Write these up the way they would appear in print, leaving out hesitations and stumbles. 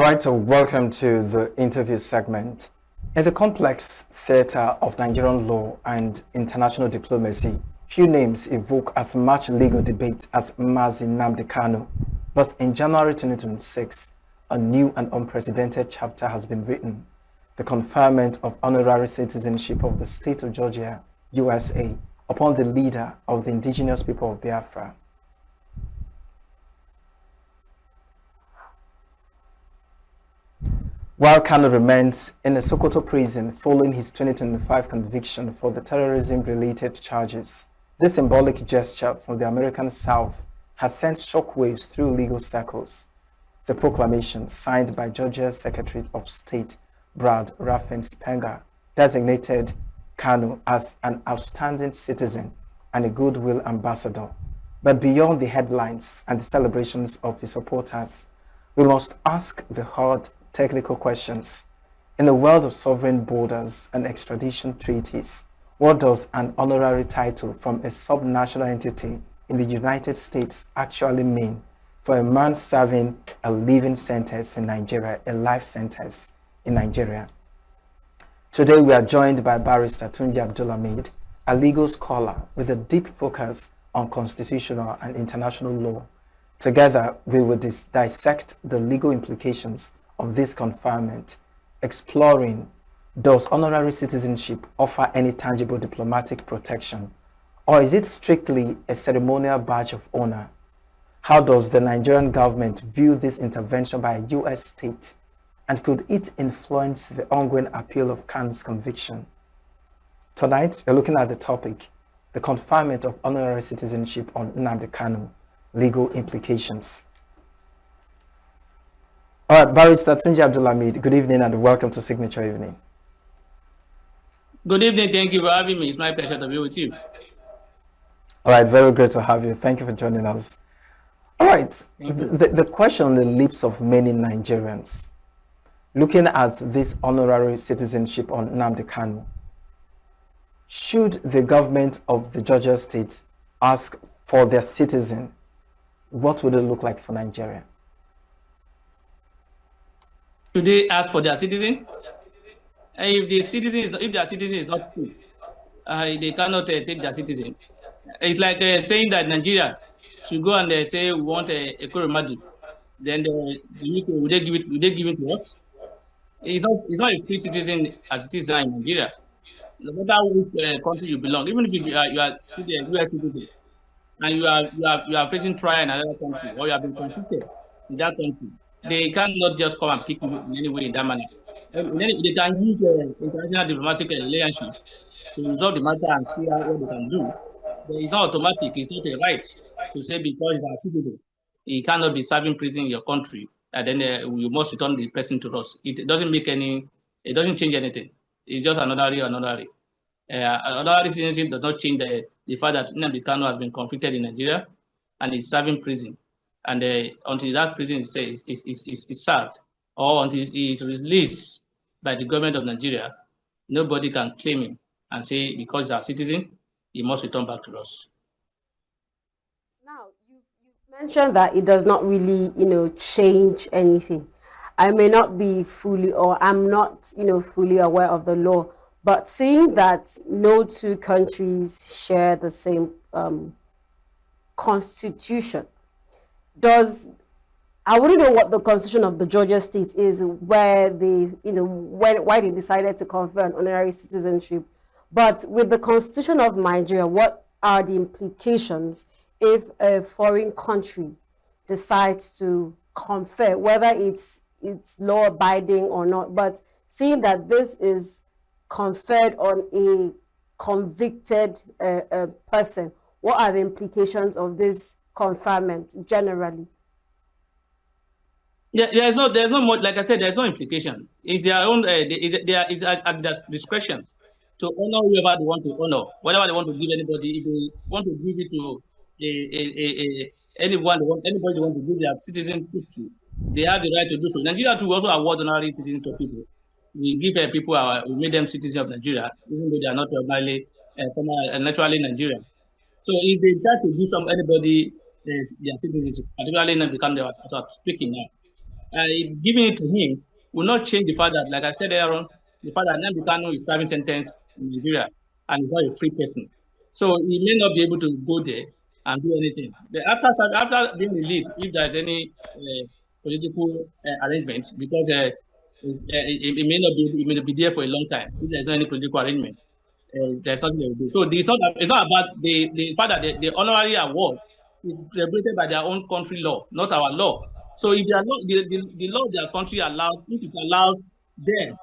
right, so welcome to the interview segment. In the complex theatre of Nigerian law and international diplomacy, few names evoke as much legal debate as Nnamdi Kanu. But in January 2026, a new and unprecedented chapter has been written: the conferment of honorary citizenship of the state of Georgia, USA, upon the leader of the indigenous people of Biafra. While Kanu remains in a Sokoto prison following his 2025 conviction for the terrorism-related charges, this symbolic gesture from the American South has sent shockwaves through legal circles. The proclamation, signed by Georgia's Secretary of State, Brad Raffensperger, designated Kanu as an outstanding citizen and a goodwill ambassador. But beyond the headlines and the celebrations of his supporters, we must ask the hard technical questions. In the world of sovereign borders and extradition treaties, what does an honorary title from a subnational entity in the United States actually mean for a man serving a living sentence in Nigeria, a life sentence in Nigeria? Today we are joined by Barrister Tunji Abdulhamid, a legal scholar with a deep focus on constitutional and international law. Together we will dissect the legal implications of this conferment, exploring: does honorary citizenship offer any tangible diplomatic protection, or is it strictly a ceremonial badge of honor? How does the Nigerian government view this intervention by a US state, and could it influence the ongoing appeal of Kanu's conviction? Tonight, we're looking at the topic: the conferment of honorary citizenship on Nnamdi Kanu, legal implications. All right, Barrister Tunji Abdulhamid, good evening and welcome to Signature Evening. Good evening, thank you for having me. It's my pleasure to be with you. All right, very great to have you. Thank you for joining us. All right, the question on the lips of many Nigerians, looking at this honorary citizenship on Nnamdi Kanu, should the government of the Georgia state ask for their citizen, what would it look like for Nigeria? Should they ask for their citizen? If their citizen is not fit, they cannot take their citizen. It's like saying that Nigeria should go and say we want a Koromadu. Then the UK, will they give it to us? It's not a free citizen as it is now in Nigeria. No matter which country you belong, even if you are still a US citizen and you are facing trial in another country, or you have been convicted in that country, they cannot just come and pick you in any way in that manner. They can use international diplomatic relationship to resolve the matter and see what they can do. But it's not automatic. It's not a right to say because he's a citizen, he cannot be serving prison in your country, and then you must return the person to us. It doesn't change anything. It's just an honorary. Honorary citizenship does not change the fact that Nnamdi Kanu has been convicted in Nigeria and is serving prison. And until that prison is served, or until he is released by the government of Nigeria, nobody can claim him and say because he's a citizen, he must return back to us. Now, you mentioned that it does not really, change anything. I may not be fully, or I'm not, fully aware of the law, but seeing that no two countries share the same constitution, I wouldn't know what the constitution of the Georgia state is, where they, why they decided to confer an honorary citizenship. But with the constitution of Nigeria, what are the implications if a foreign country decides to confer, whether it's law abiding or not? But seeing that this is conferred on a convicted person, what are the implications of this conferment generally? Yeah, there's no more. Like I said, there's no implication. It's their own. It's at their discretion to honor whoever they want to honor, whatever they want to give anybody. If they want to give it to anybody they want to give their citizenship to, they have the right to do so. Nigeria too also award honorary citizens to people. We give people we made them citizens of Nigeria, even though they are not ordinarily naturally Nigerian. So if they decide to give anybody their citizenship, particularly now become they are speaking now. giving it to him will not change the fact that, like I said earlier on, the fact that Nnamdi Kanu is serving sentence in Nigeria and is not a free person. So he may not be able to go there and do anything. But after being released, if there's any political arrangement, because it may not be there for a long time if there's not any political arrangement. There's nothing they will do. So it's not about the fact that the honorary award is regulated by their own country law, not our law. So if their law, the law of their country allows, if it allows them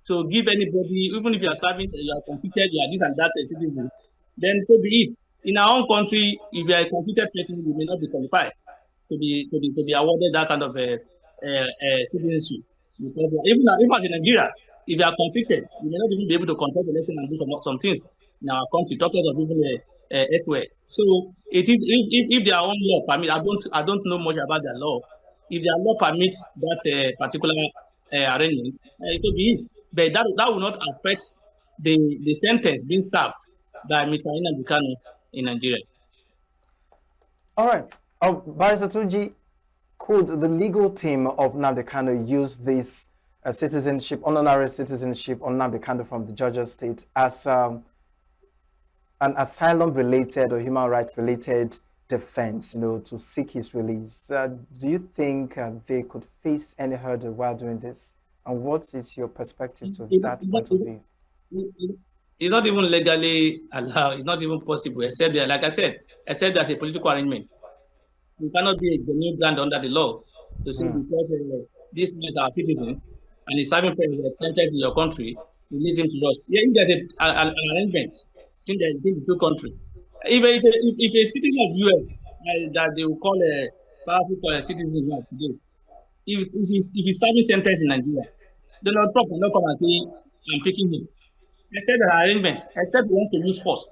to give anybody, even if you are serving, you are convicted, you are this and that citizen, then so be it. In our own country, if you are a convicted person, you may not be qualified to be awarded that kind of citizenship. Because even as in Nigeria, if you are convicted, you may not even be able to contest the election and do some things in our country, talking of even elsewhere. So it is if their own law permit, I don't know much about their law. If their law permits that particular arrangement, it will be it. But that will not affect the sentence being served by Mr. Nnamdi Kanu in Nigeria. All right. Barrister Tunji, could the legal team of Nnamdi Kanu use this citizenship, honorary citizenship on Nnamdi Kanu from the Georgia state as an asylum-related or human rights-related defense, to seek his release? Do you think they could face any hurdle while doing this? And what is your perspective to that point of view? It's not even legally allowed. It's not even possible, except that, like I said, except there's a political arrangement. You cannot be a genuine grant under the law to say because this man is our citizen and he's serving a sentence in your country, release him to us. Yeah, if there's an arrangement between the two countries. If a citizen of US that they will call a powerful citizen now today, if he's serving sentence in Nigeria, Donald Trump will not come and say, I'm picking him. I said that arrangement, except he wants to use force.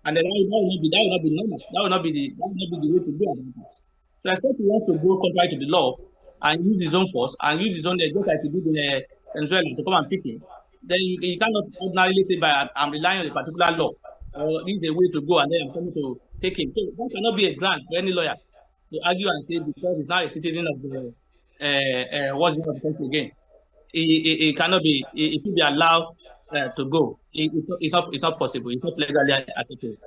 And then that will not be normal. That will not be the way to go about it. So except he wants to go contrary to the law and use his own force and use his own, just like he did in Venezuela, to come and pick him, then you cannot ordinarily say, I'm relying on a particular law or this is the way to go and then I'm coming to take him. So that cannot be a grant for any lawyer to argue and say because he's not a citizen of the what's the name of the country again. It cannot be. It should be allowed to go. It's not possible. It's not legally acceptable.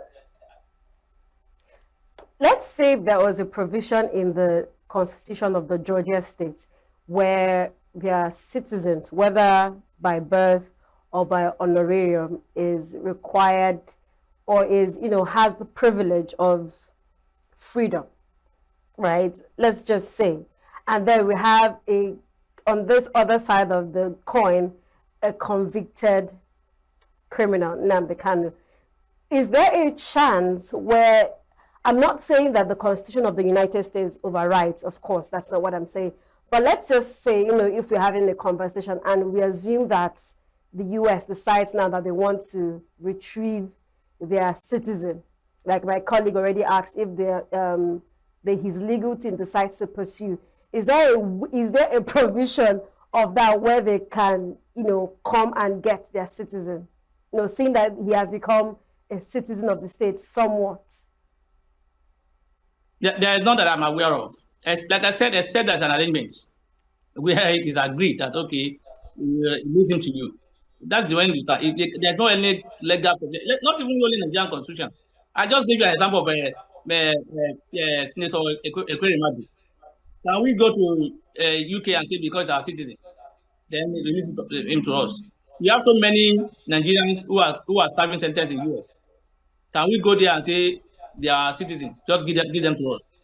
Let's say there was a provision in the constitution of the Georgia state where their citizens, whether by birth or by honorarium, is required or is, has the privilege of freedom, right? Let's just say. And then we have on this other side of the coin, a convicted criminal, Nnamdi Kanu. Is there a chance where, I'm not saying that the Constitution of the United States overrides, of course, that's not what I'm saying, but let's just say, if we're having a conversation and we assume that the US decides now that they want to retrieve their citizen, like my colleague already asked, if his legal team decides to pursue, is there a provision of that where they can, come and get their citizen, seeing that he has become a citizen of the state somewhat? There is none that I'm aware of. Like I said, except there's an arrangement where it is agreed that, okay, we release him to you. That's when you start. There's no any legal provision, not even only in the Nigerian constitution. I just give you an example of Senator Nnamdi. Can we go to UK and say because our citizen, then release him to us? We have so many Nigerians who are serving sentence in US. Can we go there and say they are citizens? Just give them to us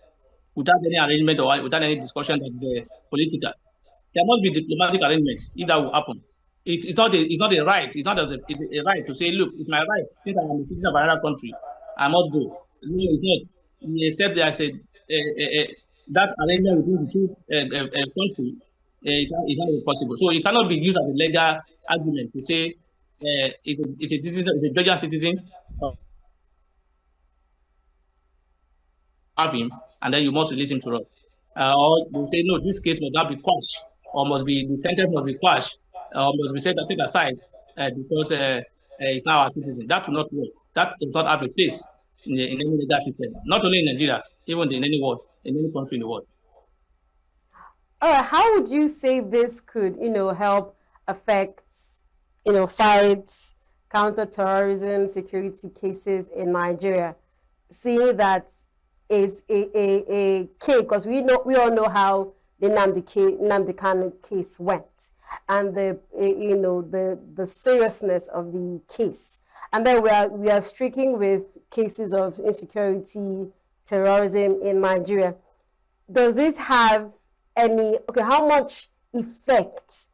without any arrangement or without any discussion that is political. There must be diplomatic arrangement if that will happen. It's not a right. It's a right to say, look, it's my right since I am a citizen of another country, I must go. No, it's not. Except there's that arrangement between the two countries is not possible. So it cannot be used as a legal argument to say it's a Georgian citizen have him, and then you must release him to us. Or you say, no, this case must not be quashed, or the sentence must be quashed, or must be set aside because he's now a citizen. That will not work. That does not have a place in any legal system, not only in Nigeria, even in any country in the world. All right, how would you say this could, help affect, fight counter-terrorism security cases in Nigeria? Seeing that is a case, because we all know how the Nnamdi Kanu case went, and the seriousness of the case, and then we are striking with cases of insecurity, terrorism in Nigeria. Does this have how much effect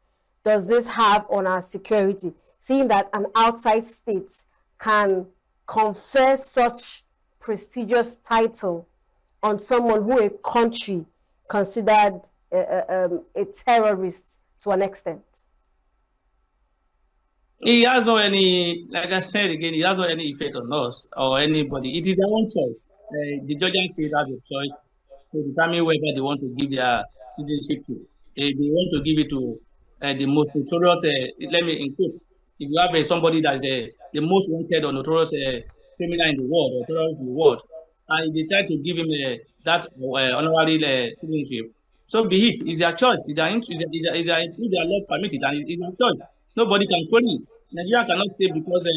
does this have on our security, seeing that an outside state can confer such prestigious title on someone who a country considered a terrorist to an extent? He has no any, like I said again, he has no any effect on us or anybody. It is their own choice. The Georgian state has a choice to determine whether they want to give their citizenship to. They want to give it to the most notorious, let me include, if you have somebody that is the most wanted or notorious criminal in the world, or terrorist in the world, and you decide to give him that honorary citizenship, so be it. It's their choice. It's their, if their law permit it, and it's their choice. Nobody can query it. Nigeria cannot say because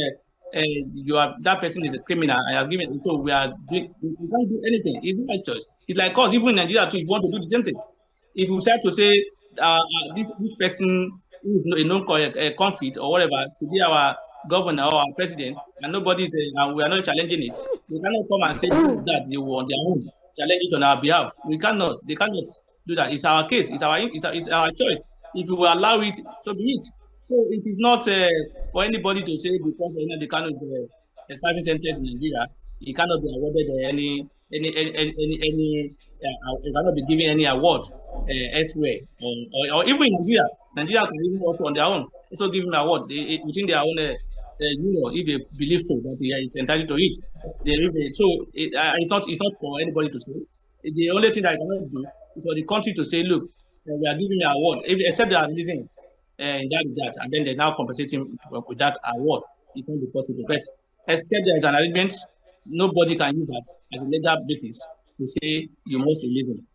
you have that person is a criminal. I have given, so we are doing. We can't do anything. It's not a choice. It's like us, even in Nigeria too. If you want to do the same thing, if you start to say this person who is a known conflict or whatever to be our governor or our president, and nobody's and we are not challenging it, they cannot come and say that they will on their own challenge it on our behalf. We cannot. They cannot do that. It's our case. It's our choice. If we will allow it, so be it. So it is not for anybody to say because the Kanu is a serving sentence in Nigeria, he cannot be awarded any he cannot be given any award elsewhere, or even in Nigeria. Nigeria can even also on their own also give him an award within their own if they believe so that he is entitled to it. There is it's not for anybody to say. The only thing that I cannot do is for the country to say, look, we are giving an award, except they are releasing in that, and then they now compensate him with that award. It won't be possible. But except there is an arrangement, nobody can use that as a legal basis to say you must release him.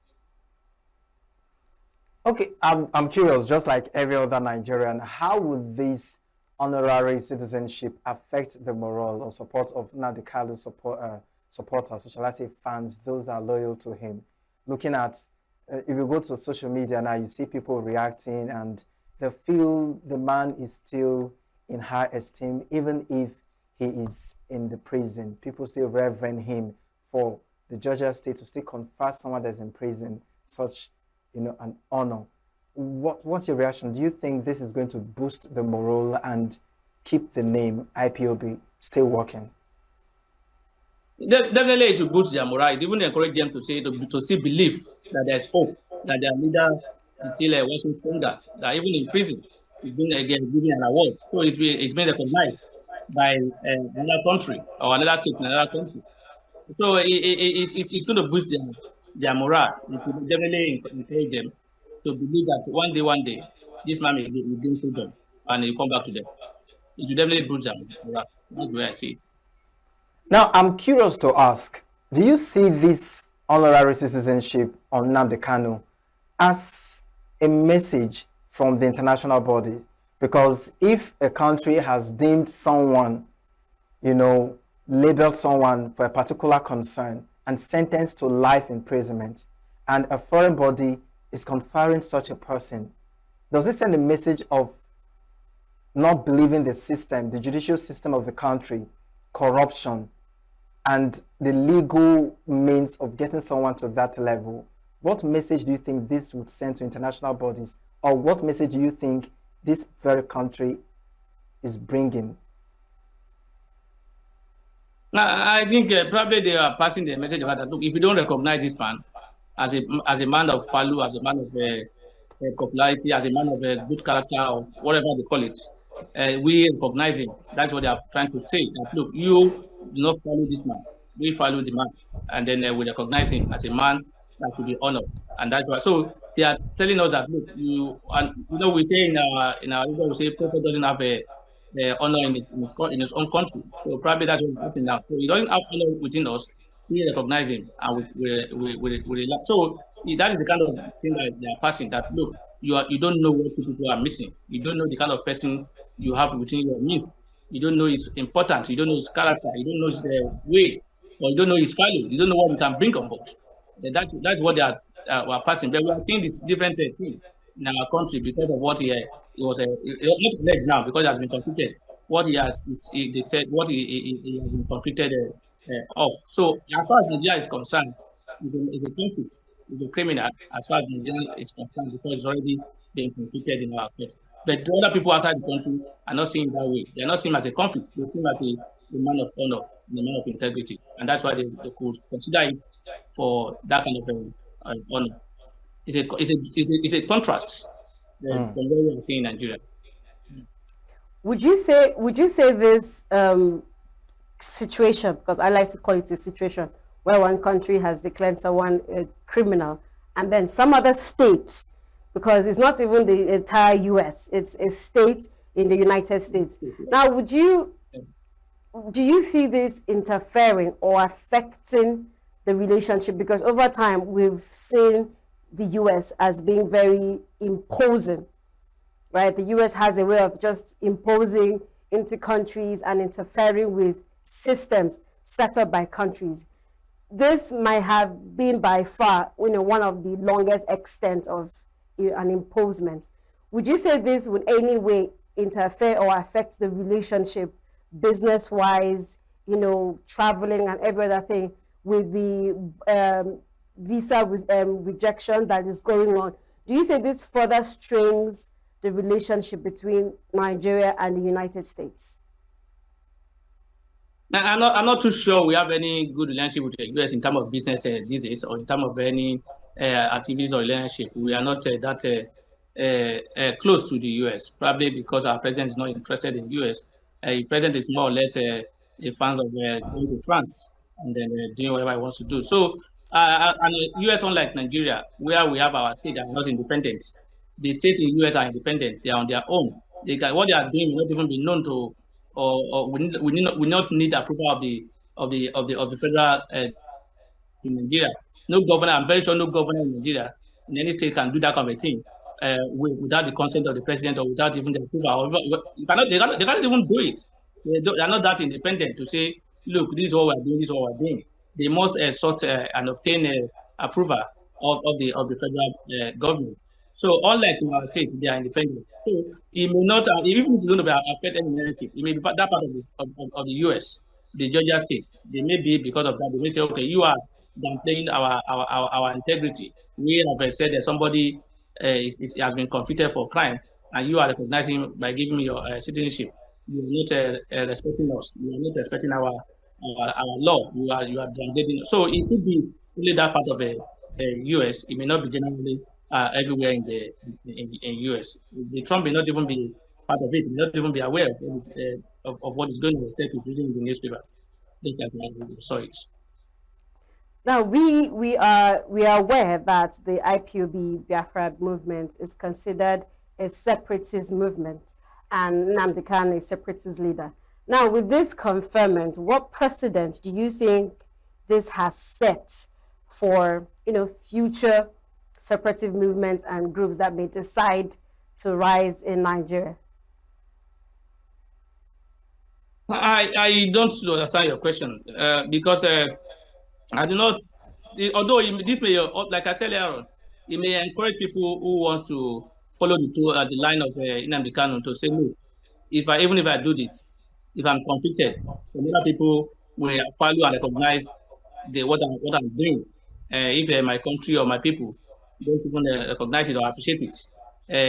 Okay, I'm curious, just like every other Nigerian, how would this honorary citizenship affect the morale or support of Nnamdi Kanu supporters, or shall I say fans, those that are loyal to him? Looking at, if you go to social media now, you see people reacting and they feel the man is still in high esteem, even if he is in the prison. People still reverend him for the Georgia state to still confer someone that's in prison such, an honor. What's your reaction? Do you think this is going to boost the morale and keep the name IPOB still working? Definitely, it will boost their morale. It even encourage them to still believe that there's hope, that their leader is still working stronger. That even in prison, he's been again given an award, so it's been recognized by another country or another state in another country. So it's going to boost their morale. It will definitely encourage them to believe that one day, this man will gain freedom and he'll come back to them. It will definitely boost their morale. That's the way I see it. Now, I'm curious to ask, do you see this honorary citizenship on Nnamdi Kanu as a message from the international body? Because if a country has deemed someone, labeled someone for a particular concern and sentenced to life imprisonment, and a foreign body is conferring such a person, does it send a message of not believing the system, the judicial system of the country, corruption, and the legal means of getting someone to that level? What message do you think this would send to international bodies, or what message do you think this very country is bringing? I think probably they are passing the message about that. Look, if you don't recognize this man as a man of value, as a man of popularity, as a man of good character, or whatever they call it, we recognize him. That's what they are trying to say. That, look, you do not follow this man. We follow the man, and then we recognize him as a man that should be honored. And that's why. So they are telling us that, look, we say in our we say prophet doesn't have a honor in his own country. So probably that's what's happening now. So he doesn't have honor within us. We recognize him and we relax. So that is the kind of thing that they are passing. That look, you don't know what two people are missing. You don't know the kind of person you have within your midst. You don't know his importance. You don't know his character. You don't know his way, or you don't know his value. You don't know what he can bring on board. That's what they are passing. But we are seeing this different thing in our country because of what he was not alleged now because he has been convicted. What they said what he has been convicted of. So as far as Nigeria is concerned, it's a conflict. It's a criminal as far as Nigeria is concerned because it's already been convicted in our court. But the other people outside the country are not seeing it that way. They're not seeing him as a conflict. They see him as a man of honor, a man of integrity. And that's why they could consider it for that kind of honor. It's a contrast from what we are seeing in Nigeria. Would you say this situation, because I like to call it a situation, where one country has declared someone a criminal, and then some other states, because it's not even the entire US, it's a state in the United States. Now, do you see this interfering or affecting the relationship? Because over time, we've seen the US as being very imposing, right? The US has a way of just imposing into countries and interfering with systems set up by countries. This might have been by far, one of the longest extent of an imposement. Would you say this would any way interfere or affect the relationship business-wise, traveling and every other thing with the visa rejection that is going on? Do you say this further strains the relationship between Nigeria and the United States? I'm not too sure we have any good relationship with the US in terms of business these days, or in terms of any activities or relationship. We are not that close to the US, probably because our president is not interested in the US. The president is more or less a fan of going to France and then doing whatever he wants to do. So, and the US, unlike Nigeria, where we have our state that are not independent, the states in the US are independent. They are on their own. What they are doing will not even be known to, or we not need approval of the federal in Nigeria. No governor, I'm very sure no governor in Nigeria, in any state, can do that kind of thing without the consent of the president or without even the approval. They cannot even do it. They are not that independent to say, look, this is what we're doing, this is what we're doing. They must sort and obtain approval of the federal government. So unlike in our states, they are independent. So it may not, even if it don't affect any narrative, it may be that part of the US, the Georgia state. They may be, because of that, they may say, okay, you are downplaying our integrity. We have said that somebody has been convicted for crime, and you are recognizing by giving me your citizenship. You are not respecting us. You are not respecting our law. You are downgrading. So it could be only that part of the US. It may not be generally everywhere in the US. The Trump may not even be part of it. May not even be aware of what is going on, except if reading the newspaper. Sorry. Now we are aware that the IPOB Biafra movement is considered a separatist movement, and Nnamdi Kanu is a separatist leader. Now, with this conferment, what precedent do you think this has set for future separatist movements and groups that may decide to rise in Nigeria? I don't understand your question because I do not. Although this may, like I said earlier on, it may encourage people who wants to follow the line of Nnamdi Kanu to say, look, even if I do this, if I'm convicted, some other people will value and recognize what I'm doing. If my country or my people don't even recognize it or appreciate it,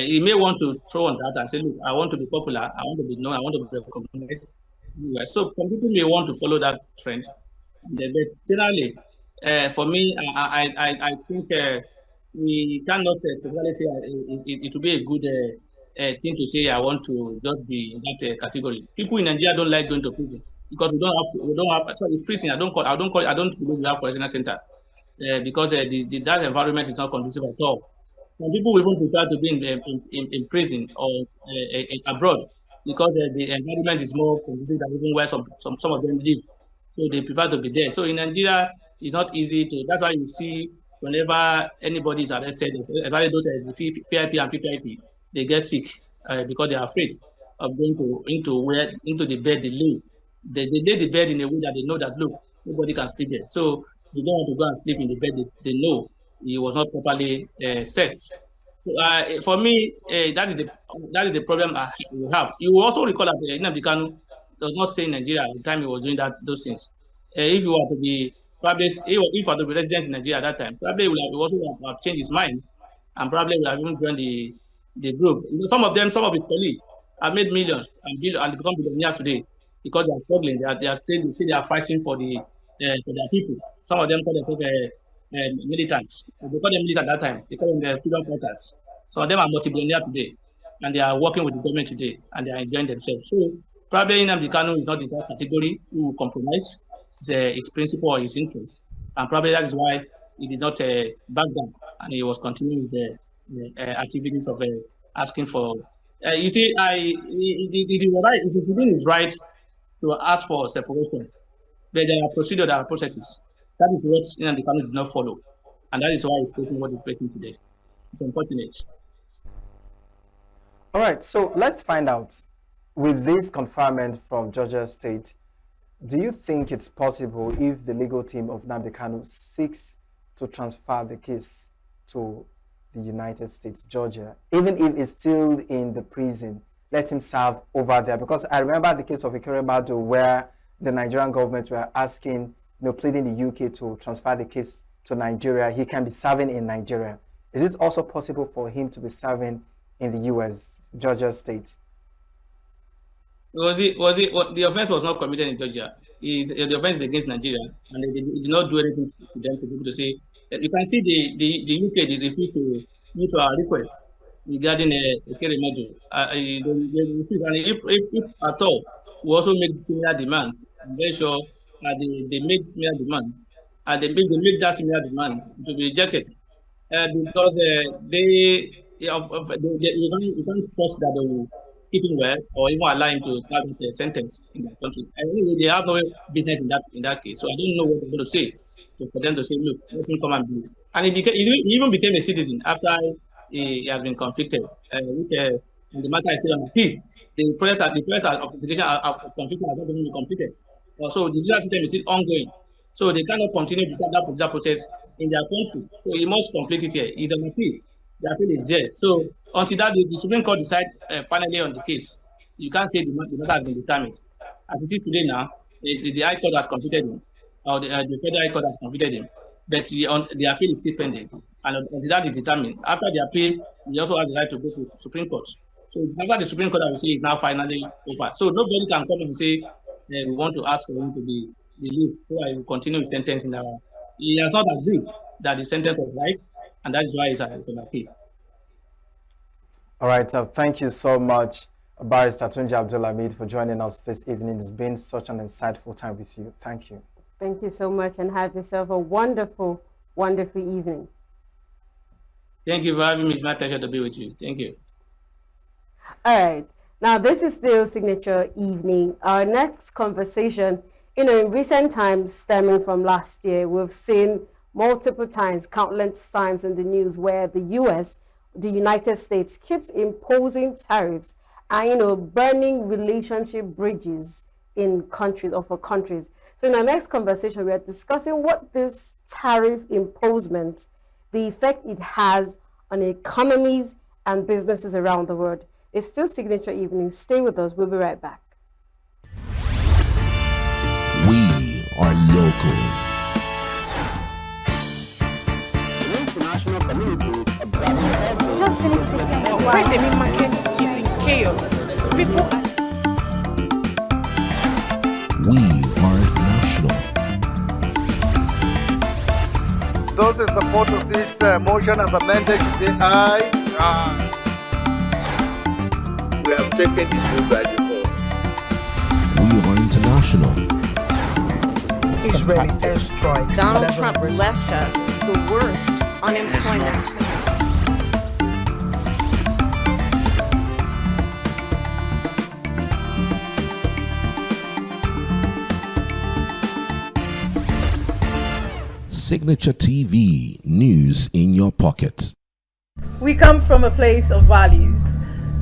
he may want to throw on that and say, look, I want to be popular, I want to be known, I want to be recognized. So some people may want to follow that trend, but generally, for me, I think we cannot especially say it would be a good thing to say I want to just be in that category. People in Nigeria don't like going to prison because we don't have. So it's prison. I don't believe we have correctional center because that environment is not conducive at all. Some people will even prefer to be in prison or abroad because the environment is more conducive than even where some of them live. So they prefer to be there. So in Nigeria, it's not easy to. That's why you see whenever anybody is arrested, especially those VIP and PPIP, they get sick because they are afraid of going into the bed they lay. They lay the bed in a way that they know that, look, nobody can sleep there. So they don't want to go and sleep in the bed they know it was not properly set. So for me, that is the problem we have. You will also recall that Nnamdi Kanu does not stay in Nigeria at the time he was doing those things. If he were to be probably, if he were to be resident in Nigeria at that time, probably he would have changed his mind and probably would have even joined the group. You know, some of his colleagues have made millions and become billionaires today because they are struggling. They are fighting for their people. Some of them call themselves militants. They call them militants at that time. They call them the freedom fighters. Some of them are multi-billionaires today, and they are working with the government today, and they are enjoying themselves. So probably Nnamdi Kanu is not in that category who will compromise his principle or his interest, and probably that is why he did not back down, and he was continuing his activities of asking for. You see, it is right. It is within his right to ask for separation, but there are procedures, there are processes. That is what Nnamdi Kanu did not follow, and that is why he's facing what he's facing today. It's unfortunate. All right, so let's find out, with this conferment from Georgia State, do you think it's possible if the legal team of Nnamdi Kanu seeks to transfer the case to the United States, Georgia, even if it's still in the prison, let him serve over there? Because I remember the case of Ikere Badu where the Nigerian government were asking, pleading the UK to transfer the case to Nigeria. He can be serving in Nigeria. Is it also possible for him to be serving in the US, Georgia State? The offense was not committed in Georgia. The offense is against Nigeria, and they did not do anything to them to be able to say. You can see the UK, they refused to meet our request regarding Ikere Badu. They refused, and if at all, we also make similar demands. I'm very sure they made similar demands, and they made that similar demand to be rejected because you can't trust that they will keep him well or even allow him to serve his sentence in that country. And anyway, they have no business in that case. So I don't know what they're going to say for them to say, look, let him come and do this. And he even became a citizen after he has been convicted. And the matter is still on appeal. The process of conviction of conviction has not been completed. So the judicial system is still ongoing. So they cannot continue to start that process in their country. So he must complete it here. He's on appeal. The appeal is there. So until that the Supreme Court decides finally on the case, you can't say the matter has been determined. As it is today now, the High Court has convicted him, or the Federal High Court has convicted him, but the appeal is still pending. And until that is determined, after the appeal, he also has the right to go to the Supreme Court. So it's after the Supreme Court that we say it's now finally over. So nobody can come and say we want to ask for him to be released so I will continue his sentence in our. He has not agreed that the sentence was right, and that is why it's an appeal. All right, thank you so much, Barrister Tunji Abdulhamid, for joining us this evening. It's been such an insightful time with you. Thank you. Thank you so much, and have yourself a wonderful, wonderful evening. Thank you for having me. It's my pleasure to be with you. Thank you. All right. Now, this is still Signature Evening. Our next conversation, in recent times, stemming from last year, we've seen multiple times, countless times in the news where the US, the United States, keeps imposing tariffs and, burning relationship bridges in countries or for countries. So in our next conversation, we are discussing what this tariff imposement, the effect it has on economies and businesses around the world. It's still Signature Evening. Stay with us. We'll be right back. We are local. International communities observing Just finished taking When the main market is in chaos, people are... We are national. Those in support of this motion as amended, say aye. Aye. We have taken the vote by default. We are international. Israeli airstrikes. Donald Trump left us the worst unemployment. Signature TV, news in your pocket. We come from a place of values,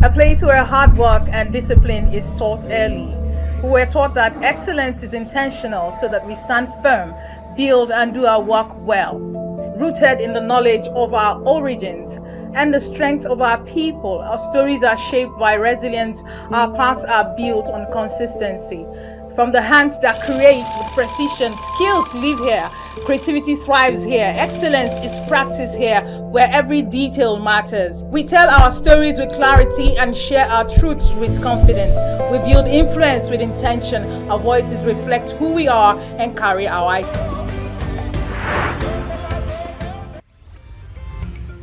a place where hard work and discipline is taught early. We were taught that excellence is intentional so that we stand firm, build and do our work well, rooted in the knowledge of our origins and the strength of our people. Our stories are shaped by resilience, our paths are built on consistency. From the hands that create with precision, skills live here, creativity thrives here, excellence is practiced here, where every detail matters. We tell our stories with clarity and share our truths with confidence. We build influence with intention, our voices reflect who we are and carry our icon.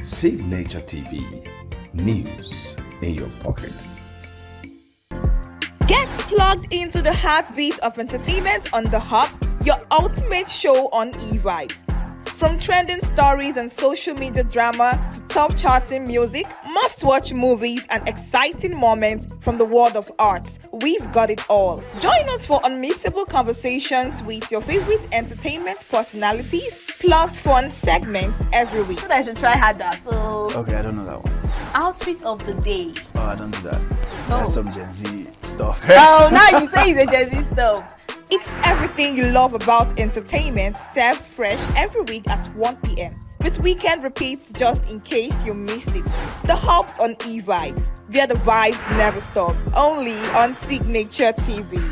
Signature TV, news in your pocket. Get plugged into the heartbeat of entertainment on The Hub, your ultimate show on e-vibes. From trending stories and social media drama to top charting music, must-watch movies and exciting moments from the world of arts, we've got it all. Join us for unmissable conversations with your favorite entertainment personalities, plus fun segments every week. I should try harder. So okay, I don't know that one. Outfit of the day. Oh, I don't do that. That's some Gen Z stuff. Oh, now you say it's a Gen Z stuff. It's everything you love about entertainment, served fresh every week at 1 p.m. with weekend repeats just in case you missed it. The Hub's on e-vibes, where the vibes never stop. Only on Signature TV.